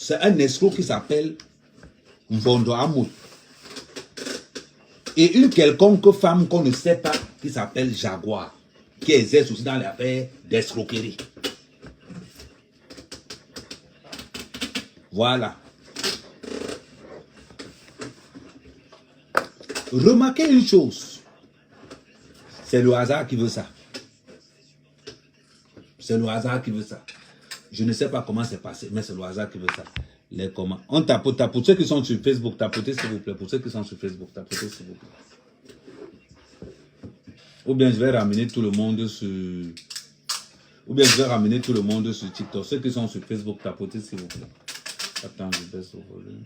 C'est un escroc qui s'appelle Mbondo Hamoud. Et une quelconque femme qu'on ne sait pas qui s'appelle Jaguar, qui exerce aussi dans les affaires d'escroquerie. Voilà. Remarquez une chose. C'est le hasard qui veut ça. C'est le hasard qui veut ça. Je ne sais pas comment c'est passé, mais c'est le hasard qui veut ça. Les comment. On tapote, pour ceux qui sont sur Facebook, tapotez s'il vous plaît. Pour ceux qui sont sur Facebook, tapotez s'il vous plaît. Ou bien je vais ramener tout le monde sur... Ou bien je vais ramener tout le monde sur TikTok. Ceux qui sont sur Facebook, tapotez s'il vous plaît. Attends, je baisse le volume.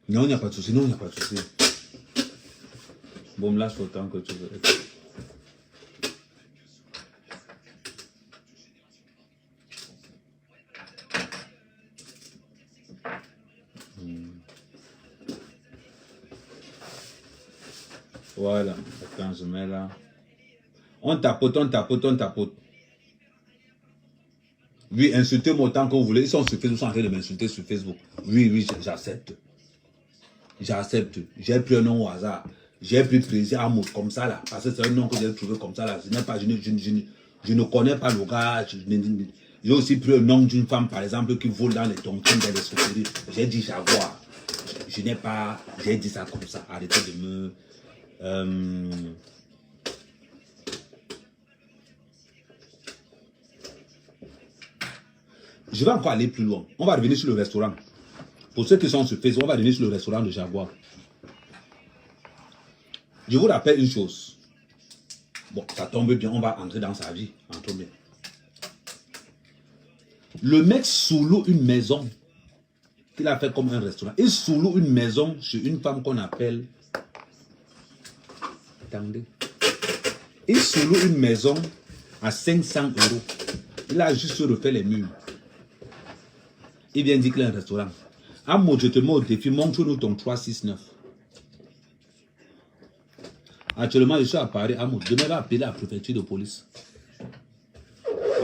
Non, il n'y a pas de souci. Non, il n'y a pas de souci. Bon, me lâche autant que tu veux. Voilà. Attends, je mets là. On tapote, on tapote, on tapote. Oui, insultez-moi autant que vous voulez. Ils sont sur Facebook, ils sont en train de m'insulter sur Facebook. Oui, oui, j'accepte. J'accepte. J'ai pris un nom au hasard. J'ai pris plaisir à Hamoud comme ça là. Parce que c'est un nom que j'ai trouvé comme ça là. Je ne connais pas le gars. J'ai aussi pris le nom d'une femme par exemple qui vole dans les tontines dans les souffleries. J'ai dit Jaguar. Je n'ai pas. J'ai dit ça comme ça. Arrêtez de me. Je vais encore aller plus loin. On va revenir sur le restaurant. Pour ceux qui sont sur Facebook, on va revenir sur le restaurant de Jaguar. Je vous rappelle une chose. Bon, ça tombe bien, on va entrer dans sa vie. Entre bien. Le mec sous-loue une maison qu'il a fait comme un restaurant. Il sous-loue une maison chez une femme qu'on appelle... Attendez. Il sous-loue une maison à 500 €. Il a juste refait les murs. Il vient dire qu'il y a un restaurant. Hamoud, je te mets au défi, montre-nous ton 369. Actuellement, je suis à Paris. Hamoud, demain, va appeler la préfecture de police.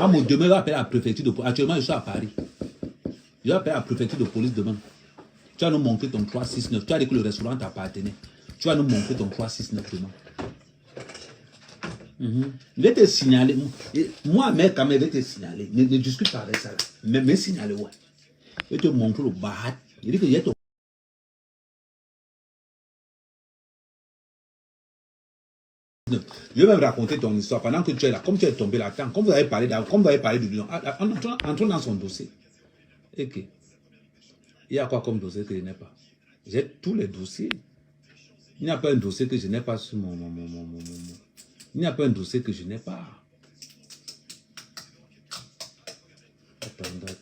Hamoud, demain, va appeler la préfecture de police. Actuellement, je suis à Paris. Je vais appeler la préfecture de police demain. Tu vas nous montrer ton 369. Tu as dit que le restaurant t'appartenait. Tu vas nous montrer ton 369 demain. Je vais te signaler. Moi, mec, quand même, je vais te signaler. Ne discute pas avec ça. Mais signaler, ouais. Je vais te montrer le bahat. Il dit que j'ai ton... Je vais même raconter ton histoire pendant que tu es là. Comme tu es tombé là-dedans, comme vous avez parlé du bilan, entrons dans son dossier. Ok. Il y a quoi comme dossier que je n'ai pas? J'ai tous les dossiers. Il n'y a pas un dossier que je n'ai pas sur mon... Il n'y a pas un dossier que je n'ai pas. Attendez.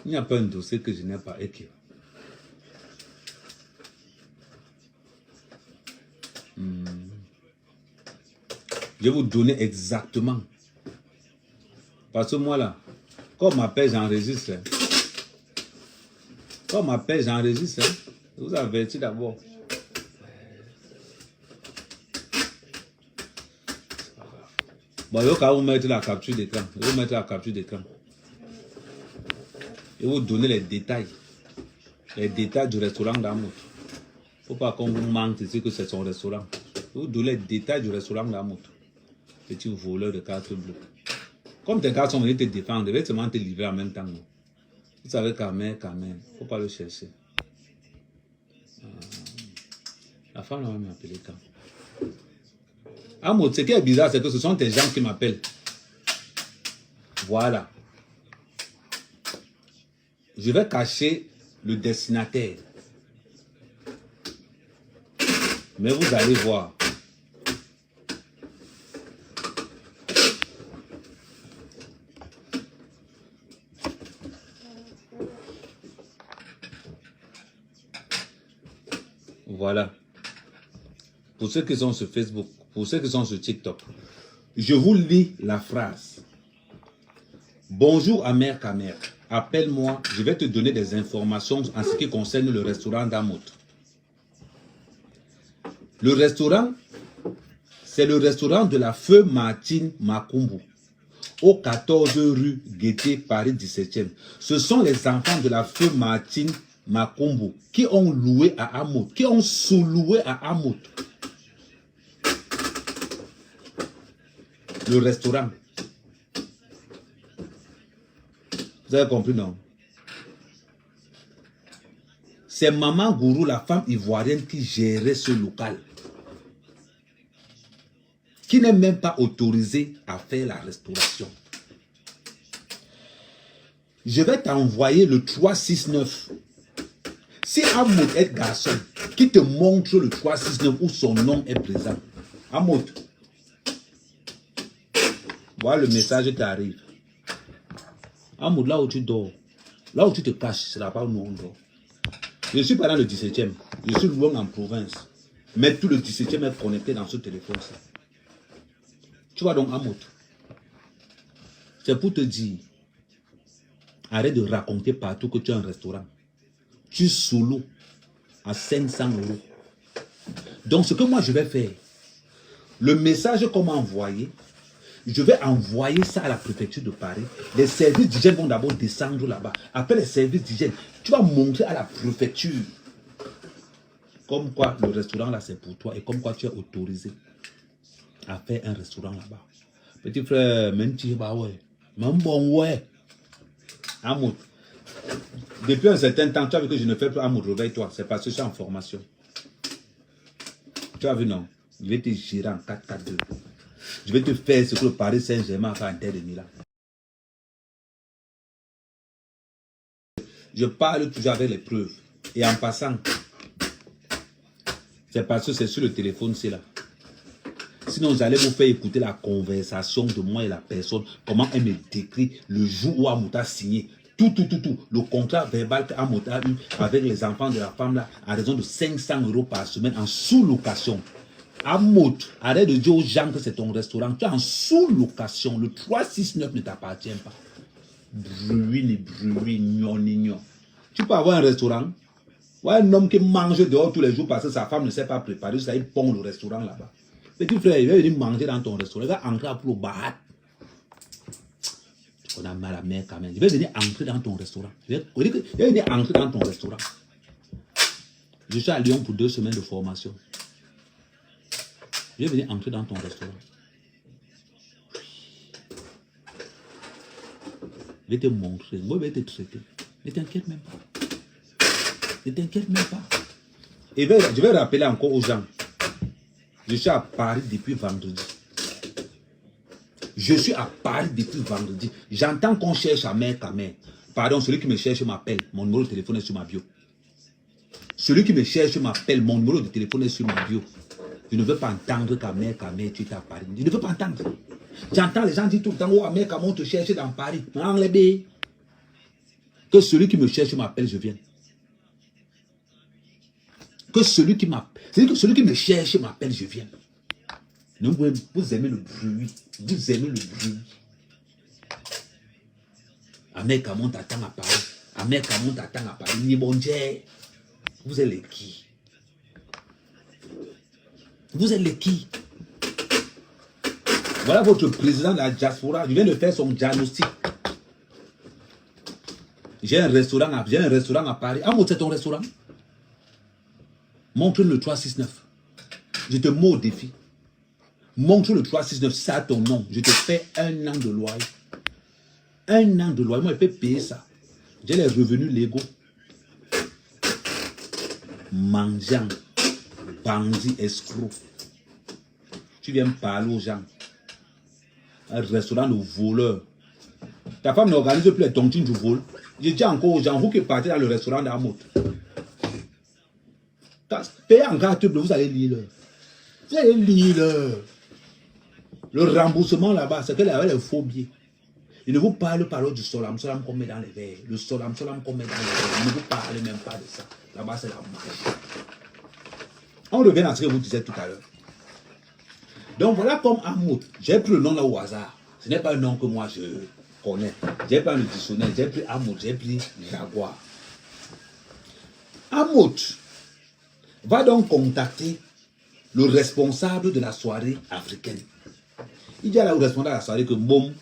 Il n'y a pas un dossier que je n'ai pas écrit. Je vais vous donner exactement. Parce que moi là, quand on m'appelle, j'enregistre. Quand on m'appelle, j'enregistre. Je vous avertis d'abord. Bon, je vais vous mettre la capture d'écran. Je vais vous mettre la capture d'écran. Je vais vous donner les détails. Les détails du restaurant d'Hamoud. Il ne faut pas qu'on vous manque ici que c'est son restaurant. Je vais vous donner les détails du restaurant d'Hamoud. Petit voleur de cartes bleues. Comme tes gars sont venus te défendre, ils vont seulement te livrer en même temps. Vous savez quand même, il ne faut pas le chercher. La femme va m'appeler quand? Hamoud, ce qui est bizarre, c'est que ce sont tes gens qui m'appellent. Voilà. Je vais cacher le destinataire. Mais vous allez voir. Voilà. Pour ceux qui sont sur Facebook, pour ceux qui sont sur TikTok, je vous lis la phrase. Bonjour Amer Kamer. appelle-moi, je vais te donner des informations en ce qui concerne le restaurant d'Amout. Le restaurant, c'est le restaurant de la feu Martine Makumbu, au 14 rue Guetté, Paris 17e. Ce sont les enfants de la feu Martine Makumbu qui ont loué à Amout, qui ont sous-loué à Amout le restaurant. Vous avez compris, non? C'est Maman Gourou, la femme ivoirienne, qui gérait ce local, qui n'est même pas autorisée à faire la restauration. Je vais t'envoyer le 369. Si Amout est garçon, qui te montre le 369 où son nom est présent. Amout, voilà le message qui arrive. Amout, là où tu dors, là où tu te caches, c'est là-bas où nous on dort. Je ne suis pas dans le 17e, je suis loin en province. Mais tout le 17e est connecté dans ce téléphone-là. Tu vois donc, Amout, c'est pour te dire, arrête de raconter partout que tu as un restaurant. Tu sous-loues à 500 €. Donc, ce que moi je vais faire, le message qu'on m'a envoyé, je vais envoyer ça à la préfecture de Paris. Les services d'hygiène vont d'abord descendre là-bas. Après les services d'hygiène, tu vas montrer à la préfecture comme quoi le restaurant là c'est pour toi et comme quoi tu es autorisé à faire un restaurant là-bas. Petit frère, même si bah ouais, même bon ouais. Amout, depuis un certain temps, tu as vu que je ne fais plus Amout, réveille-toi. C'est parce que je suis en formation. Tu as vu, non? Je vais te gérer en 4-4-2. Je vais te faire ce que le Paris Saint-Germain a fait en Inter de Milan. Je parle toujours avec les preuves. Et en passant, c'est parce que c'est sur le téléphone, c'est là. Sinon, j'allais vous faire écouter la conversation de moi et la personne, comment elle me décrit le jour où Amout a signé. Tout. Le contrat verbal qu'Amout a eu avec les enfants de la femme là, à raison de 500 € par semaine en sous-location. Amout, arrête de dire aux gens que c'est ton restaurant. Tu es en sous-location. Le 369 ne t'appartient pas. Bruit, gnon. Tu peux avoir un restaurant. Ouais, un homme qui mange dehors tous les jours parce que sa femme ne sait pas préparer. Ça, il pond le restaurant là-bas. Petit frère, il va venir manger dans ton restaurant. Il va entrer à pour le bahat. On a mal à mer quand même. Il va venir entrer dans ton restaurant. Il va venir entrer dans ton restaurant. Je suis à Lyon pour 2 semaines de formation. Je vais venir entrer dans ton restaurant. Je vais te montrer. Moi, je vais te traiter. Ne t'inquiète même pas. Ne t'inquiète même pas. Et je vais rappeler encore aux gens. Je suis à Paris depuis vendredi. Je suis à Paris depuis vendredi. J'entends qu'on cherche à mère qu'à mère. Pardon, celui qui me cherche m'appelle. Mon numéro de téléphone est sur ma bio. Celui qui me cherche m'appelle. Mon numéro de téléphone est sur ma bio. Je ne veux pas entendre qu'à mère, tu es à Paris. Je ne veux pas entendre. J'entends les gens dire tout le temps, oh, mère, on te cherche dans Paris. Que celui qui me cherche m'appelle, je viens. Que celui qui m'appelle, c'est que celui qui me cherche m'appelle, je viens. Vous aimez le bruit. Vous aimez le bruit. Amé Kamon t'attend à Paris. Amé Kamon t'attend à Paris. Ni bon Dieu. Vous êtes les qui? Vous êtes les qui? Voilà votre président de la diaspora. Je viens de faire son diagnostic. J'ai un restaurant à Paris. Ah, c'est ton restaurant? Montre le 369. Je te mets au défi. Montre le 369, ça a ton nom. Je te fais 1 an de loyer. 1 an de loyer. Moi, je peux payer ça. J'ai les revenus légaux. Mangeant, bandit, escroc. Tu viens parler aux gens. Un restaurant de voleurs. Ta femme n'organise plus les tontines du vol. Je dis encore aux gens, vous qui partez dans le restaurant d'Amout. Payez en carte bleue, vous allez lire. Vous allez lire. Le remboursement là-bas, c'est qu'elle avait les faux billets. Il ne vous parle pas du solam qu'on met dans les verres. Le solam qu'on met dans les verres. Il ne vous parle même pas de ça. Là-bas, c'est la magie. On revient à ce que vous disiez tout à l'heure. Donc voilà comme Amout. J'ai pris le nom là au hasard. Ce n'est pas un nom que moi je... connais. J'ai pris le dictionnaire, j'ai pris Amout, j'ai pris Jaguar. Amout va donc contacter le responsable de la soirée africaine. Il dit à la responsable de la soirée que bon,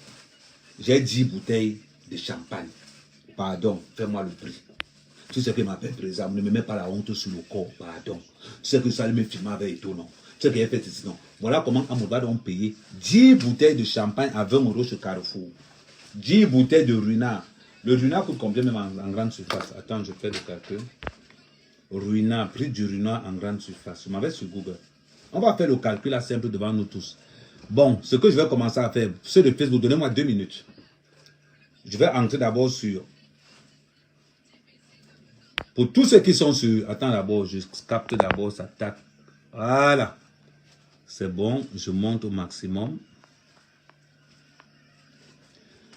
j'ai 10 bouteilles de champagne. Pardon, fais-moi le prix. Tu sais que m'appelle président, ne me mets pas la honte sur le corps, pardon. Tu sais que ça me filme avec étonnant. Tu sais qu'il a fait ceci, non. Voilà comment Amout va donc payer 10 bouteilles de champagne à 20 € chez Carrefour. 10 bouteilles de Ruinart. Le Ruinart coûte combien même en grande surface? Attends, je fais le calcul. Ruinart, prix du Ruinart en grande surface. Je m'avais sur Google. On va faire le calcul là simple devant nous tous. Bon, ce que je vais commencer à faire, ceux de Facebook, donnez-moi 2 minutes. Je vais entrer d'abord sur... Pour tous ceux qui sont sur... Attends d'abord, je capte d'abord ça. Tac. Voilà. C'est bon, je monte au maximum.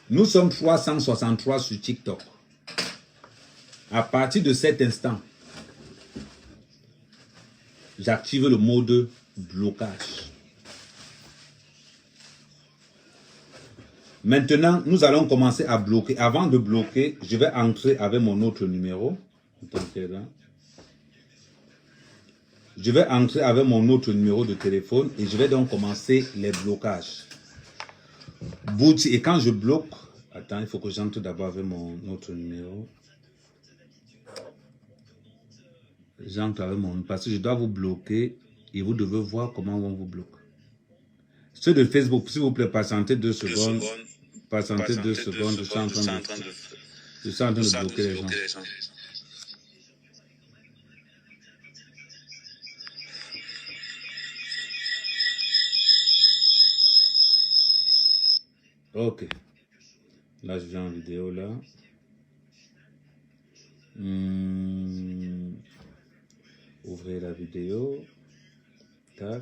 Nous sommes 363 sur TikTok. À partir de cet instant, j'active le mode blocage. Maintenant, nous allons commencer à bloquer. Avant de bloquer, je vais entrer avec mon autre numéro. Je vais entrer avec mon autre numéro de téléphone et je vais donc commencer les blocages. Et quand je bloque, attends, il faut que j'entre d'abord avec mon autre numéro. J'entre avec mon... Parce que je dois vous bloquer et vous devez voir comment on vous bloque. Ceux de Facebook, s'il vous plaît, patientez 2 secondes. Patientez 2 secondes, je suis en train de bloquer les gens. Ok. Là, je viens en vidéo, là. Ouvrez la vidéo. Tac.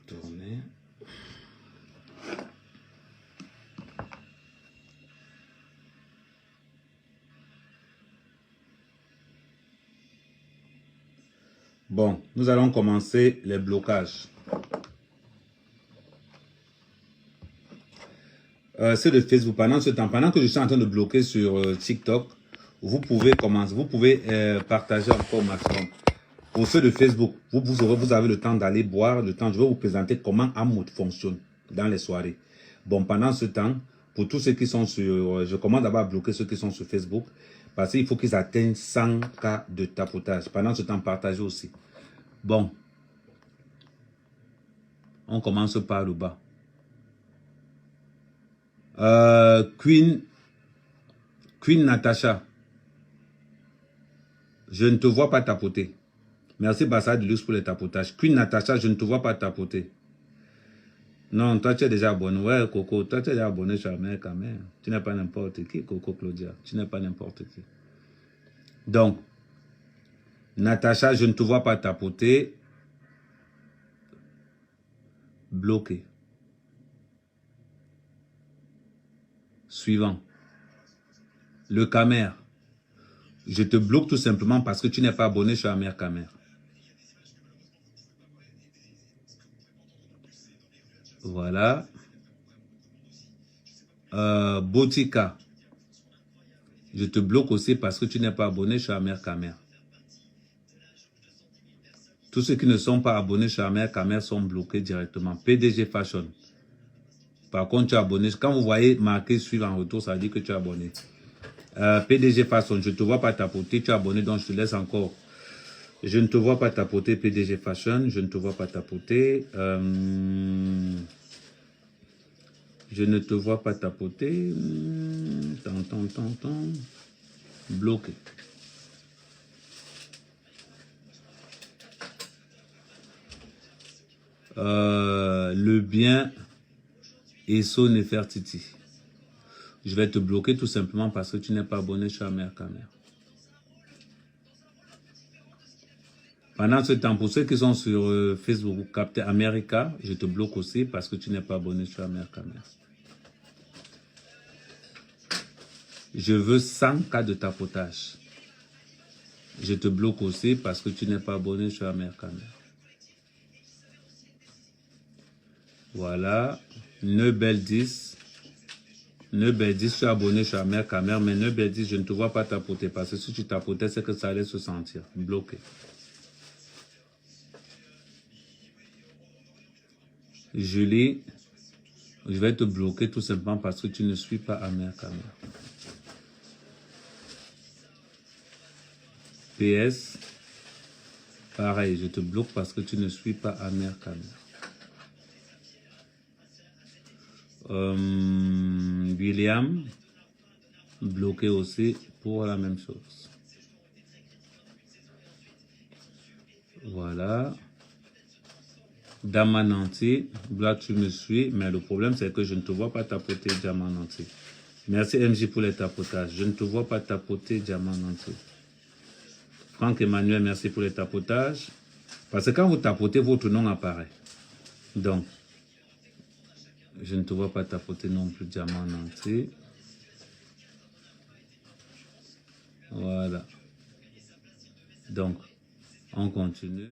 Tournez. Bon, nous allons commencer les blocages. C'est de Facebook. Pendant ce temps, pendant que je suis en train de bloquer sur TikTok, vous pouvez commencer, vous pouvez partager encore au maximum. Pour ceux de Facebook, vous avez le temps d'aller boire, le temps. Je vais vous présenter comment Amout fonctionne dans les soirées. Bon, pendant ce temps, pour tous ceux qui sont sur, je commence d'abord à bloquer ceux qui sont sur Facebook, parce qu'il faut qu'ils atteignent 100 cas de tapotage. Pendant ce temps, partagez aussi. Bon, on commence par le bas. Queen Natacha, je ne te vois pas tapoter. Merci Bassa de Luxe pour les tapotages. Queen Natacha, je ne te vois pas tapoter. Non, toi tu es déjà abonné. Ouais, Coco, toi tu es déjà abonné sur la mère quand même. Tu n'es pas n'importe qui, Coco Claudia. Tu n'es pas n'importe qui. Donc, Natacha, je ne te vois pas tapoter. Bloqué. Suivant. Le Camer. Je te bloque tout simplement parce que tu n'es pas abonné sur la mère Camer. Voilà. Botica. Je te bloque aussi parce que tu n'es pas abonné sur la mère Camer. Tous ceux qui ne sont pas abonnés sur la mère Camer sont bloqués directement. PDG Fashion. Par contre, tu es abonné. Quand vous voyez marqué suivre en retour, ça veut dire que tu es abonné. PDG Fashion, je ne te vois pas tapoter. Tu es abonné, donc je te laisse encore. Je ne te vois pas tapoter, PDG Fashion. Je ne te vois pas tapoter. Je ne te vois pas tapoter. Bloqué. Le bien Eso Nefertiti. Je vais te bloquer tout simplement parce que tu n'es pas abonné sur la mère Camer. Pendant ce temps, pour ceux qui sont sur Facebook, Captain America, je te bloque aussi parce que tu n'es pas abonné sur la mère Camer. Je veux 100 cas de tapotage. Je te bloque aussi parce que tu n'es pas abonné sur la mère Camer. Voilà. Neubel 10. Neubel 10, je suis abonné, je suis à Mère Camère, mais Neubel 10, je ne te vois pas tapoter parce que si tu tapotais, c'est que ça allait se sentir bloqué. Julie, je vais te bloquer tout simplement parce que tu ne suis pas à Mère Camère. PS, pareil, je te bloque parce que tu ne suis pas à Mère Camère. William, bloqué aussi pour la même chose. Voilà. Damananti, là tu me suis, mais le problème c'est que je ne te vois pas tapoter Damananti. Merci MJ pour les tapotages. Je ne te vois pas tapoter Damananti. Franck Emmanuel, merci pour les tapotages. Parce que quand vous tapotez, votre nom apparaît. Donc, je ne te vois pas tapoter non plus Damananti. Voilà. Donc, on continue.